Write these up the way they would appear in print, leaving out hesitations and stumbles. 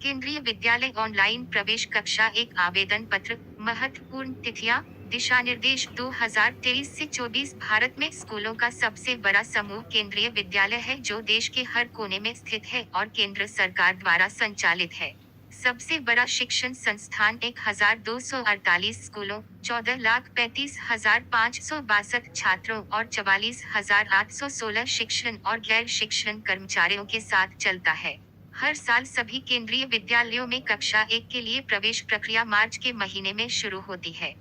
केंद्रीय विद्यालय ऑनलाइन प्रवेश कक्षा एक आवेदन पत्र। महत्वपूर्ण तिथियां, दिशा निर्देश 2023 से 24। भारत में स्कूलों का सबसे बड़ा समूह केंद्रीय विद्यालय है जो देश के हर कोने में स्थित है और केंद्र सरकार द्वारा संचालित है। सबसे बड़ा शिक्षण संस्थान 1248 स्कूलों, 14,35,562 छात्रों और 44,816 शिक्षण और गैर शिक्षण कर्मचारियों के साथ चलता है। हर साल सभी केंद्रीय विद्यालयों में कक्षा 1 के लिए प्रवेश प्रक्रिया मार्च के महीने में शुरू होती है।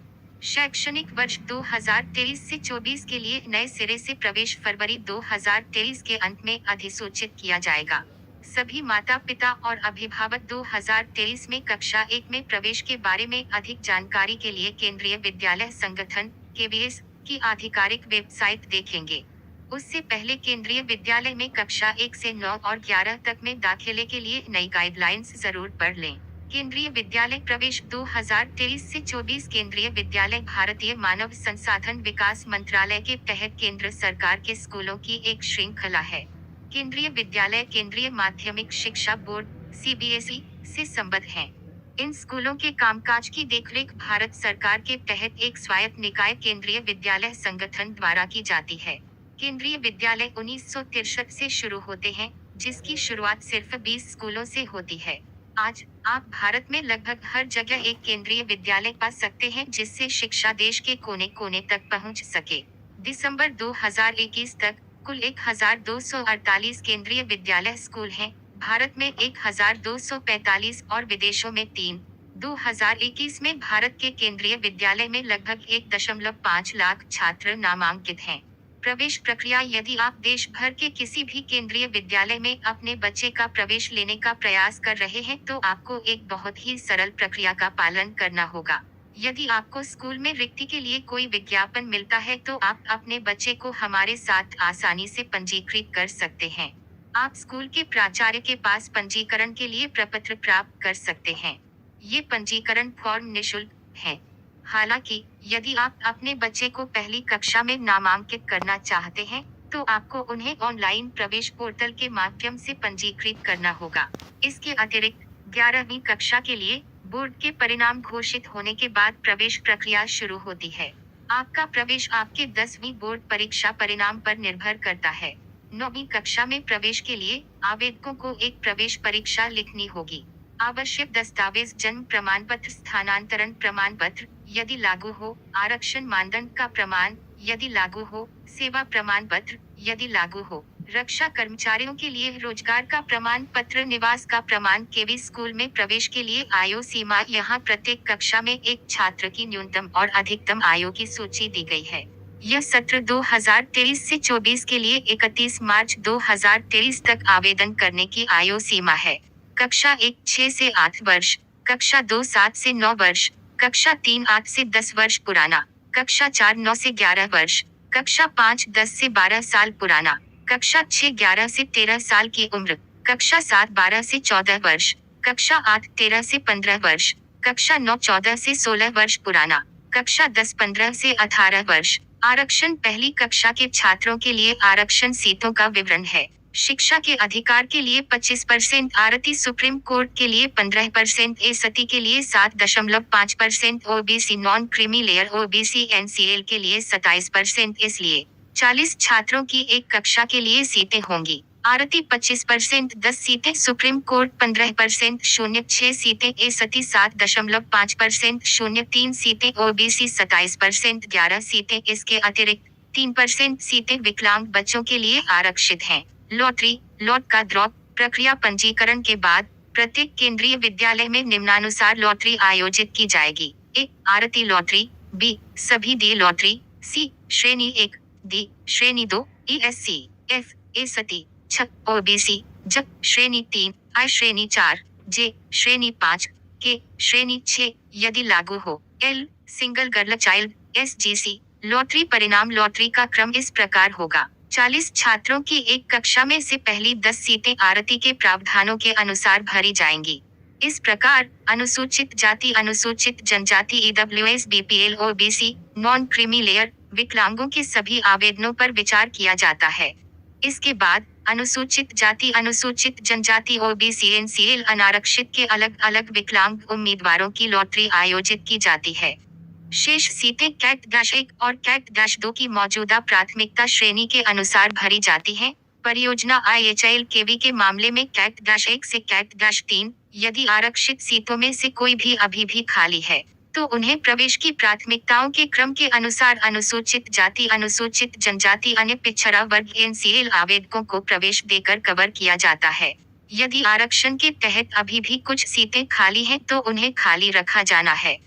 शैक्षणिक वर्ष 2023 से 24 के लिए नए सिरे से प्रवेश फरवरी 2023 के अंत में अधिसूचित किया जाएगा। सभी माता पिता और अभिभावक 2023 में कक्षा 1 में प्रवेश के बारे में अधिक जानकारी के लिए केंद्रीय विद्यालय संगठन (केवीएस) की आधिकारिक वेबसाइट देखेंगे। उससे पहले केंद्रीय विद्यालय में कक्षा 1 से 9 और 11 तक में दाखिले के लिए नई गाइडलाइंस जरूर पढ़ लें। केंद्रीय विद्यालय प्रवेश 2023 से 24। केंद्रीय विद्यालय भारतीय मानव संसाधन विकास मंत्रालय के तहत केंद्र सरकार के स्कूलों की एक श्रृंखला है। केंद्रीय विद्यालय केंद्रीय माध्यमिक शिक्षा बोर्ड (सीबीएसई) से संबद्ध हैं। इन स्कूलों के कामकाज की देखरेख भारत सरकार के तहत एक स्वायत्त निकाय केंद्रीय विद्यालय संगठन द्वारा की जाती है। केंद्रीय विद्यालय 1963 से शुरू होते हैं, जिसकी शुरुआत सिर्फ 20 स्कूलों से होती है। आज आप भारत में लगभग हर जगह एक केंद्रीय विद्यालय पा सकते हैं जिससे शिक्षा देश के कोने कोने तक पहुंच सके। दिसंबर 2021 तक कुल 1248 केंद्रीय विद्यालय स्कूल हैं। भारत में 1245 और विदेशों में 3। 2021 में भारत के केंद्रीय विद्यालय में लगभग 1.5 लाख छात्र नामांकित हैं। प्रवेश प्रक्रिया: यदि आप देश भर के किसी भी केंद्रीय विद्यालय में अपने बच्चे का प्रवेश लेने का प्रयास कर रहे हैं तो आपको एक बहुत ही सरल प्रक्रिया का पालन करना होगा। यदि आपको स्कूल में रिक्ति के लिए कोई विज्ञापन मिलता है तो आप अपने बच्चे को हमारे साथ आसानी से पंजीकृत कर सकते हैं। आप स्कूल के प्राचार्य के पास पंजीकरण के लिए प्रपत्र प्राप्त कर सकते हैं। ये पंजीकरण फॉर्म निःशुल्क है। हालांकि यदि आप अपने बच्चे को पहली कक्षा में नामांकित करना चाहते हैं तो आपको उन्हें ऑनलाइन प्रवेश पोर्टल के माध्यम से पंजीकृत करना होगा। इसके अतिरिक्त 11वीं कक्षा के लिए बोर्ड के परिणाम घोषित होने के बाद प्रवेश प्रक्रिया शुरू होती है। आपका प्रवेश आपके 10वीं बोर्ड परीक्षा परिणाम पर निर्भर करता है। 9वीं कक्षा में प्रवेश के लिए आवेदकों को एक प्रवेश परीक्षा लिखनी होगी। आवश्यक दस्तावेज: जन्म प्रमाण पत्र, स्थानांतरण प्रमाण पत्र यदि लागू हो, आरक्षण मानदंड का प्रमाण यदि लागू हो, सेवा प्रमाण पत्र यदि लागू हो, रक्षा कर्मचारियों के लिए रोजगार का प्रमाण पत्र, निवास का प्रमाण। केवी स्कूल में प्रवेश के लिए आयु सीमा: यहाँ प्रत्येक कक्षा में एक छात्र की न्यूनतम और अधिकतम आयु की सूची दी गई है। यह सत्र 2023 से 24 के लिए 31 मार्च 2023 तक आवेदन करने की आयु सीमा है। कक्षा 1 6 से 8 वर्ष, कक्षा 2 7 से 9 वर्ष, कक्षा 3 8 से 10 वर्ष पुराना, कक्षा 4 9 से 11 वर्ष, कक्षा 5 10 से 12 साल पुराना, कक्षा 6 11 से 13 साल की उम्र, कक्षा 7 12 से 14 वर्ष, कक्षा 8 13 से 15 वर्ष, कक्षा 9 14 से 16 वर्ष पुराना, कक्षा 10 15 से 18 वर्ष। आरक्षण: पहली कक्षा के छात्रों के लिए आरक्षण सीटों का विवरण है। शिक्षा के अधिकार के लिए 25% आरती, सुप्रीम कोर्ट के लिए 15%, एसटी के लिए 7.5%, OBC non creamy layer OBC NCL के लिए 27%। इसलिए 40 छात्रों की एक कक्षा के लिए सीटें होंगी। आरती 25%, 10 सीटें, सुप्रीम कोर्ट 15%, 06 सीटें, एसटी 7.5%, 03 सीटें, ओबीसी 27%, 11 सीटें। इसके अतिरिक्त 3% सीटें विकलांग बच्चों के लिए आरक्षित हैं। लॉटरी: लॉट का ड्रॉ प्रक्रिया: पंजीकरण के बाद प्रत्येक केंद्रीय विद्यालय में निम्नानुसार लॉटरी आयोजित की जाएगी। ए. आरती लॉटरी, बी. सभी डी लॉटरी, सी. श्रेणी 1, डी. श्रेणी 2, ईएससी, एफ. एसटी, छ. ओबीसी, ज. श्रेणी 3, आई. श्रेणी 4, जे. श्रेणी 5, के. श्रेणी 6 यदि लागू हो, L. Single girl child, SGC. Lottery परिणाम: लॉटरी का क्रम इस प्रकार होगा। 40 छात्रों की एक कक्षा में से पहली 10 सीटें आरती के प्रावधानों के अनुसार भरी जाएंगी। इस प्रकार अनुसूचित जाति, अनुसूचित जनजाति, EWS, BPL, OBC, non creamy layer, विकलांगों के सभी आवेदनों पर विचार किया जाता है। इसके बाद अनुसूचित जाति अनुसूचित जनजाति ओबीसी एनसीएल अनारक्षित के अलग अलग विकलांग उम्मीदवारों की लॉटरी आयोजित की जाती है। शेष सीटें कैट-1 और कैट-2 की मौजूदा प्राथमिकता श्रेणी के अनुसार भरी जाती हैं। परियोजना IHLKV के मामले में कैट-1 से कैट-3 यदि आरक्षित सीटों में से कोई भी अभी भी खाली है, तो उन्हें प्रवेश की प्राथमिकताओं के क्रम के अनुसार अनुसूचित जाति अनुसूचित जनजाति अन्य पिछड़ा वर्ग एनसीएल आवेदकों को प्रवेश देकर कवर किया जाता है। यदि आरक्षण के तहत अभी भी कुछ सीटें खाली हैं तो उन्हें खाली रखा जाना है।